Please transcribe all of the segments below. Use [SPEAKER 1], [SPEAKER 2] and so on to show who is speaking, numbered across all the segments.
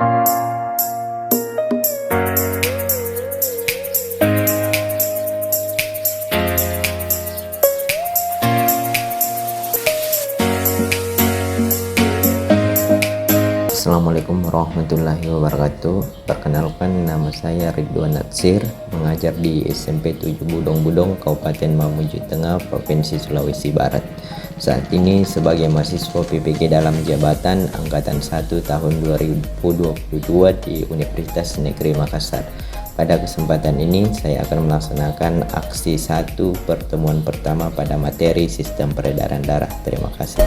[SPEAKER 1] Assalamualaikum warahmatullahi wabarakatuh. Perkenalkan, nama saya Ridwan Natsir, mengajar di SMP 7 Budong-Budong, Kabupaten Mamuju Tengah, Provinsi Sulawesi Barat. Saat ini sebagai mahasiswa PPG dalam jabatan Angkatan 1 tahun 2022 di Universitas Negeri Makassar. Pada kesempatan ini saya akan melaksanakan aksi 1 pertemuan pertama pada materi sistem peredaran darah. Terima kasih.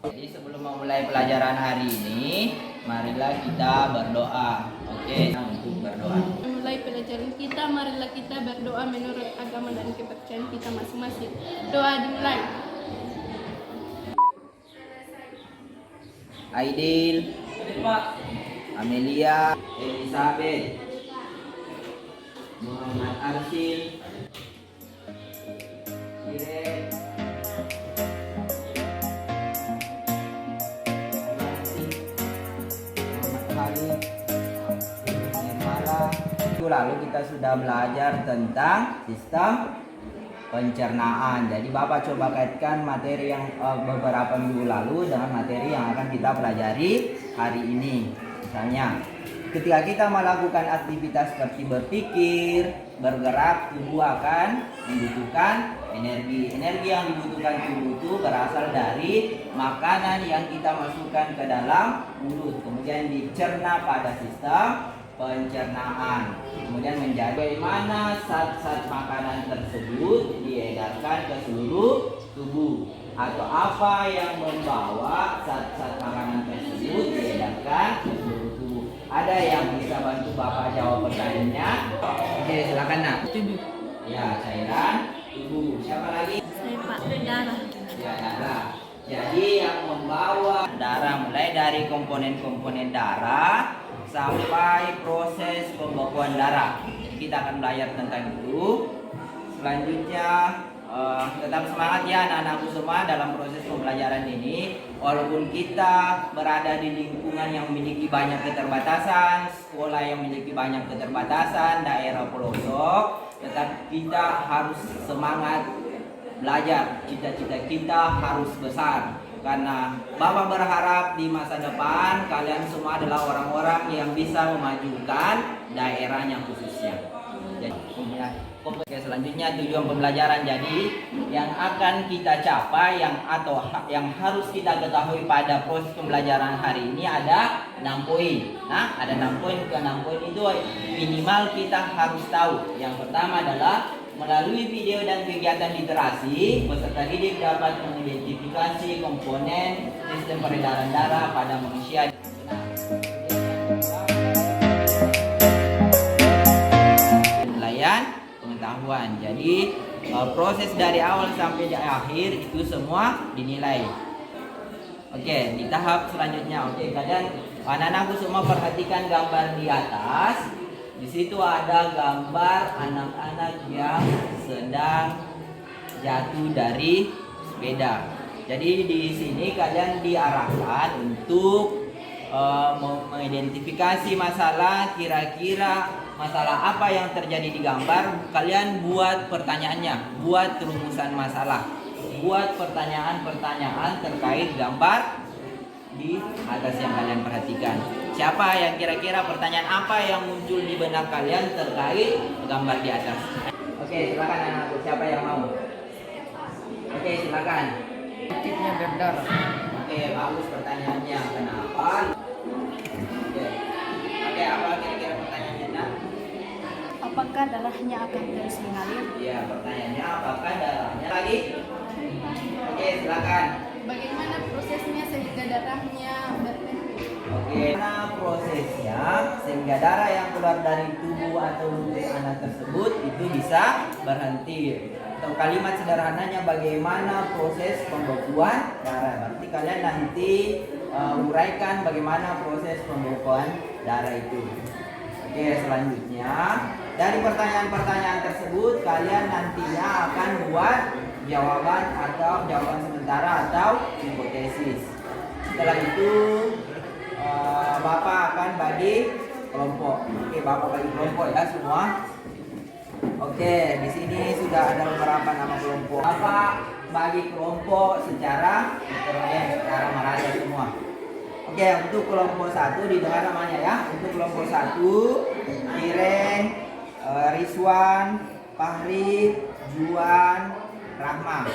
[SPEAKER 2] Jadi sebelum memulai pelajaran hari ini, marilah kita berdoa. Oke, untuk berdoa.
[SPEAKER 3] Mulai pelajaran kita, marilah kita berdoa menurut agama dan kepercayaan kita masing-masing. Doa dimulai.
[SPEAKER 2] Aidil, Amelia, Elizabeth, Muhammad Arsil, Iren, lalu kita sudah belajar tentang sistem pencernaan. Jadi Bapak coba kaitkan materi yang beberapa minggu lalu dengan materi yang akan kita pelajari hari ini. Misalnya, ketika kita melakukan aktivitas seperti berpikir, bergerak, tubuh akan membutuhkan energi. Energi yang dibutuhkan tubuh itu berasal dari makanan yang kita masukkan ke dalam mulut, kemudian dicerna pada sistem pencernaan, kemudian menjadi bagaimana zat-zat makanan tersebut diedarkan ke seluruh tubuh, atau apa yang membawa zat-zat makanan tersebut diedarkan ke seluruh tubuh. Ada yang bisa bantu Bapak jawab pertanyaannya? Oke, silakan Nak.
[SPEAKER 3] Tubuh.
[SPEAKER 2] Ya, cairan tubuh. Siapa lagi?
[SPEAKER 3] Saya Pak, darah.
[SPEAKER 2] Ya, darah. Jadi yang membawa darah mulai dari komponen-komponen darah sampai proses pembekuan darah. Kita akan belajar tentang itu. Selanjutnya tetap semangat ya anak-anakku semua dalam proses pembelajaran ini. Walaupun kita berada di lingkungan yang memiliki banyak keterbatasan, sekolah yang memiliki banyak keterbatasan, daerah pelosok, tetap kita harus semangat belajar. Cita-cita kita harus besar, karena Bapak berharap di masa depan kalian semua adalah orang-orang yang bisa memajukan daerahnya khususnya. Jadi oke, selanjutnya tujuan pembelajaran. Jadi yang akan kita capai yang harus kita ketahui pada proses pembelajaran hari ini ada 6 poin. Nah, ada 6 poin. Ke 6 poin itu minimal kita harus tahu. Yang pertama adalah melalui video dan kegiatan literasi, peserta didik dapat mengidentifikasi komponen sistem peredaran darah pada manusia. Penilaian pengetahuan. Jadi proses dari awal sampai di akhir itu semua dinilai. Oke, di tahap selanjutnya. Oke, kalian anak-anakku semua perhatikan gambar di atas. Di situ ada gambar anak-anak yang sedang jatuh dari sepeda. Jadi di sini kalian diarahkan untuk mengidentifikasi masalah, kira-kira masalah apa yang terjadi di gambar. Kalian buat pertanyaannya, buat rumusan masalah, buat pertanyaan-pertanyaan terkait gambar di atas yang kalian perhatikan. Siapa yang kira-kira pertanyaan apa yang muncul di benak kalian terkait gambar di atas? Oke, silakan anak-anakku. Siapa yang mau? Oke, silakan.
[SPEAKER 3] Titiknya berdarah.
[SPEAKER 2] Oke, bagus pertanyaannya. Kenapa? Oke, apa kira-kira pertanyaannya, Nak?
[SPEAKER 3] Apakah darahnya akan terus mengalir?
[SPEAKER 2] Ya, pertanyaannya apakah darahnya lagi? Oke, silakan.
[SPEAKER 3] Bagaimana prosesnya sehingga darahnya berhenti?
[SPEAKER 2] Oke, mana prosesnya sehingga darah yang keluar dari tubuh atau lutut anak tersebut itu bisa berhenti? Atau kalimat sederhananya, bagaimana proses pembekuan darah? Berarti kalian nanti uraikan bagaimana proses pembekuan darah itu. Oke, Oke, selanjutnya dari pertanyaan-pertanyaan tersebut kalian nantinya akan buat jawaban atau jawaban sementara atau hipotesis. Setelah itu Bapak akan bagi kelompok. Oke, Bapak bagi kelompok ya semua. Oke, di sini sudah ada beberapa nama kelompok. Bapak bagi kelompok secara heterogen, secara merata semua. Oke, untuk kelompok 1 didengar namanya ya. Untuk kelompok 1, Iren, Rizwan, Fahri, Juan, Rahma.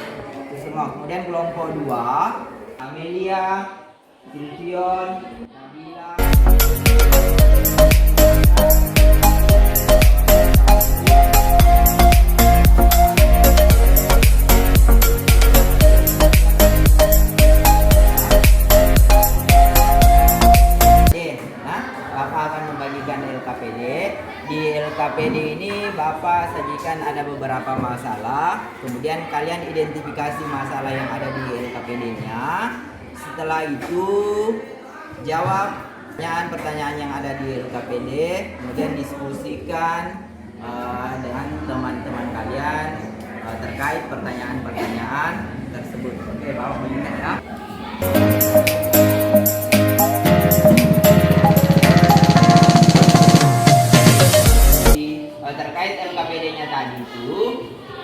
[SPEAKER 2] Itu semua. Kemudian kelompok 2, Amelia, Silvion, Nabila. Di LKPD ini Bapak sajikan ada beberapa masalah, kemudian kalian identifikasi masalah yang ada di LKPD-nya. Setelah itu jawab pertanyaan yang ada di LKPD, kemudian diskusikan dengan teman-teman kalian terkait pertanyaan-pertanyaan tersebut. Oke, Bapak mengingat ya. Terkait LKPD-nya tadi itu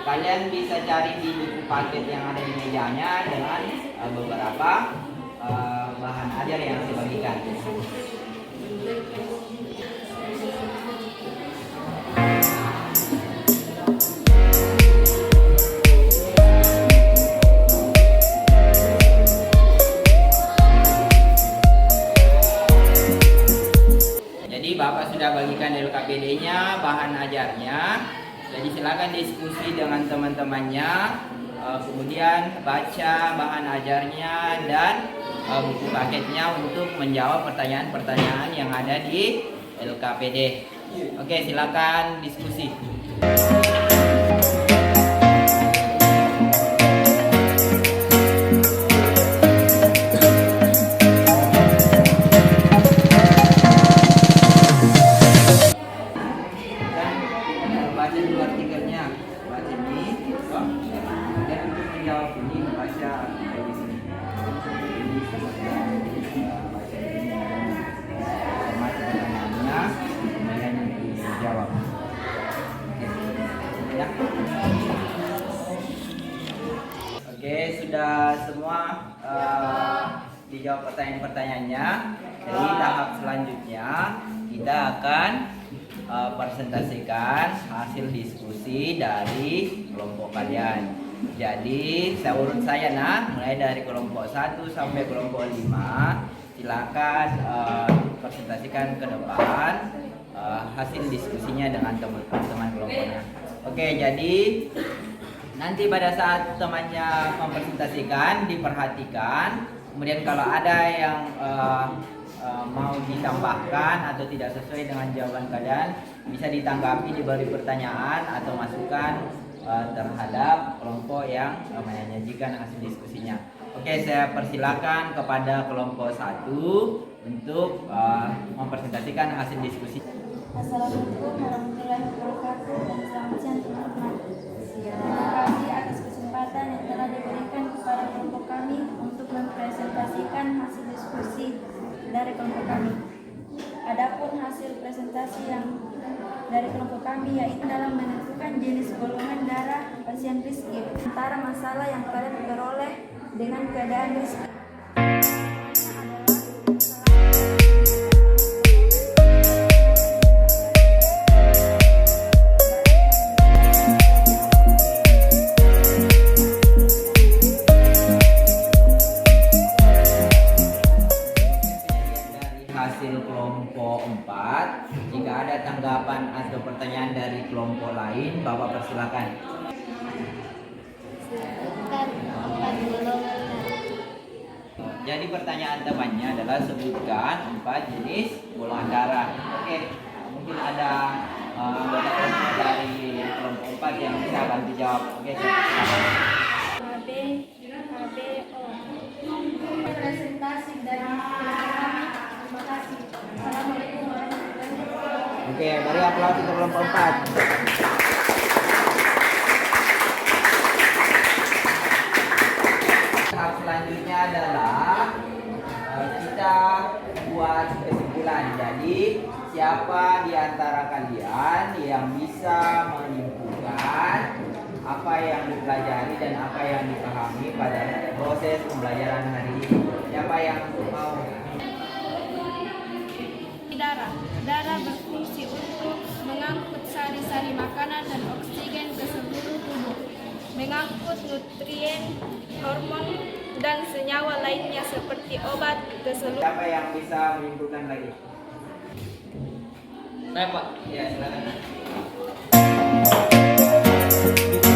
[SPEAKER 2] kalian bisa cari di buku paket yang ada di mejanya dengan beberapa bahan ajar yang saya bagikan. Bapak sudah bagikan LKPD-nya, bahan ajarnya. Jadi silakan diskusi dengan teman-temannya, kemudian baca bahan ajarnya dan buku paketnya untuk menjawab pertanyaan-pertanyaan yang ada di LKPD. Oke, silakan diskusi. Oke, sudah semua dijawab pertanyaan-pertanyaannya. Jadi tahap selanjutnya kita akan presentasikan hasil diskusi dari kelompok kalian. Jadi saya urut saya mulai dari kelompok 1 sampai kelompok 5. Silakan presentasikan ke depan hasil diskusinya dengan teman-teman kelompoknya. Oke, jadi nanti pada saat temannya mempresentasikan diperhatikan. Kemudian kalau ada yang mau ditambahkan atau tidak sesuai dengan jawaban kalian, bisa ditanggapi, diberi pertanyaan atau masukan terhadap kelompok yang menyajikan hasil diskusinya. Oke, saya persilakan kepada kelompok 1 untuk mempresentasikan hasil diskusi.
[SPEAKER 4] Assalamualaikum warahmatullahi wabarakatuh dan selamat siang teman-teman. Terima kasih atas kesempatan yang telah diberikan kepada kelompok kami untuk mempresentasikan hasil diskusi dari kelompok kami. Adapun hasil presentasi yang dari kelompok kami yaitu dalam menentukan jenis golongan darah pasien miskin antara masalah yang kalian peroleh dengan keadaan miskin.
[SPEAKER 2] Hasil kelompok 4, jika ada tanggapan atau pertanyaan dari kelompok lain, Bapak persilakan. Jadi pertanyaan temannya adalah sebutkan 4 jenis golongan darah. Oke, mungkin ada anggota kelompok dari kelompok 4 yang bisa bantu jawab. Oke, silakan.
[SPEAKER 4] AB, HBO. Presentasi dari kami. Terima kasih. Assalamualaikum warahmatullahi wabarakatuh.
[SPEAKER 2] Oke, beri aplaus untuk kelompok 4. Tahap selanjutnya adalah kita buat kesimpulan. Jadi siapa di antara kalian yang bisa menyimpulkan apa yang dipelajari dan apa yang dipahami pada proses pembelajaran hari ini? Siapa yang mau?
[SPEAKER 3] Darah berfungsi untuk mengangkut sari-sari makanan dan oksigen ke seluruh tubuh, mengangkut nutrien, hormon, dan senyawa lainnya seperti obat ke seluruh.
[SPEAKER 2] Siapa yang bisa menyimpulkan lagi?
[SPEAKER 5] Saya Pak,
[SPEAKER 2] Ya, silakan.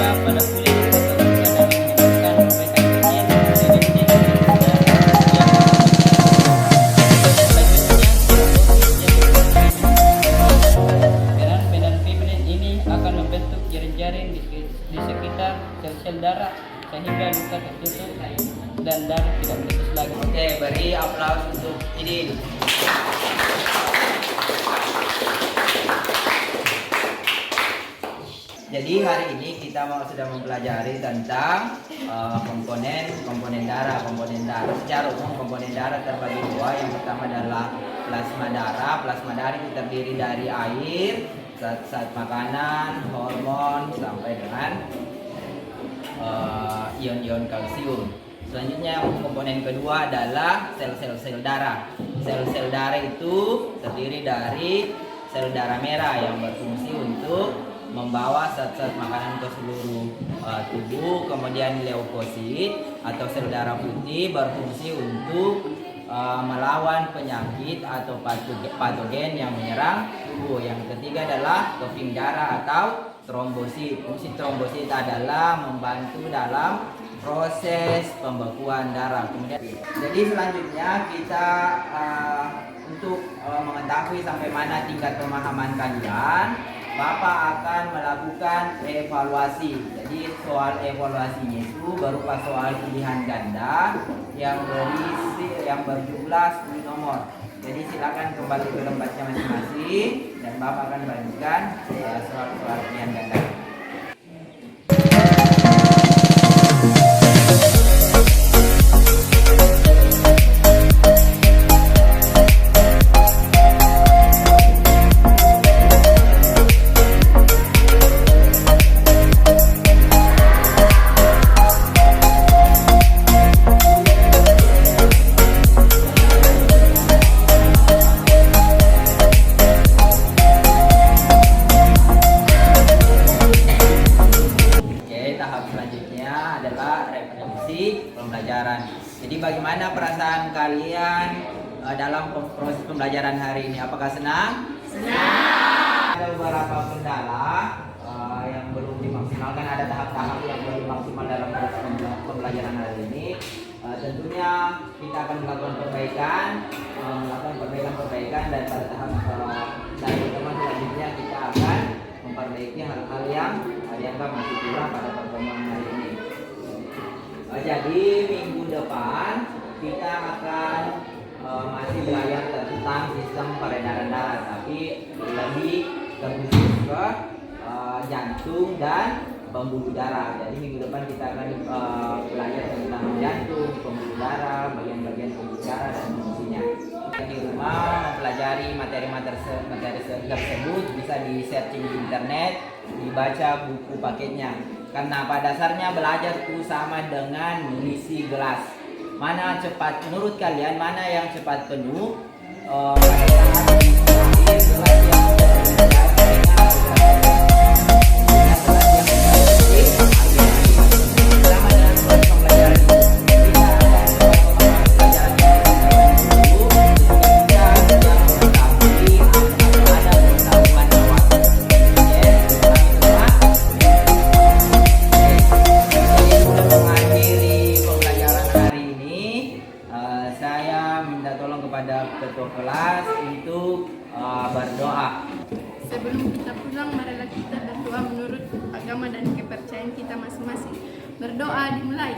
[SPEAKER 5] juga pada kulit atau dalam menyebabkan vitamin D, Peran fibrin ini akan membentuk jaring-jaring di sekitar sel-sel darah sehingga luka tertutup dan darah tidak meletus lagi.
[SPEAKER 2] Oke, beri aplaus untuk Idin. Jadi hari ini kita sudah mempelajari tentang komponen darah. Secara umum komponen darah terbagi dua. Yang pertama adalah plasma darah. Plasma darah itu terdiri dari air, zat makanan, hormon sampai dengan ion-ion kalsium. Selanjutnya komponen kedua adalah sel-sel darah. Sel-sel darah itu terdiri dari sel darah merah yang berfungsi untuk membawa zat-zat makanan ke seluruh tubuh. Kemudian leukosit atau sel darah putih berfungsi untuk melawan penyakit atau patogen yang menyerang tubuh. Yang ketiga adalah keping darah atau trombosit. Fungsi trombosit adalah membantu dalam proses pembekuan darah. Kemudian, jadi selanjutnya kita untuk mengetahui sampai mana tingkat pemahaman kalian, Bapak akan melakukan evaluasi. Jadi soal evaluasinya itu berupa soal pilihan ganda yang berjumlah 10 nomor. Jadi silakan kembali ke tempatnya masing-masing dan Bapak akan bagikan soal-soal pilihan ganda. Pembelajaran. Jadi bagaimana perasaan kalian dalam proses pembelajaran hari ini? Apakah senang? Senang. Ada beberapa kendala yang belum dimaksimalkan, ada tahap-tahap yang belum maksimal dalam proses pembelajaran hari ini. Tentunya kita akan melakukan perbaikan dan pada tahap teman selanjutnya kita akan memperbaiki hal-hal yang dianggap masih kurang pada pertemuan hari ini. Jadi minggu depan kita akan masih belajar tentang sistem peredaran darah, tapi lebih terkhusus ke jantung dan pembuluh darah. Jadi minggu depan kita akan belajar tentang jantung, pembuluh darah, bagian-bagian pembuluh darah dan fungsinya. Di rumah mempelajari materi tersebut bisa di searching di internet, dibaca buku paketnya. Karena pada dasarnya belajar itu sama dengan mengisi gelas. Mana cepat menurut kalian, mana yang cepat penuh? Pada saat diisi gelas yang ketua kelas untuk berdoa.
[SPEAKER 3] Sebelum kita pulang, marilah kita berdoa menurut agama dan kepercayaan kita masing-masing. Berdoa dimulai.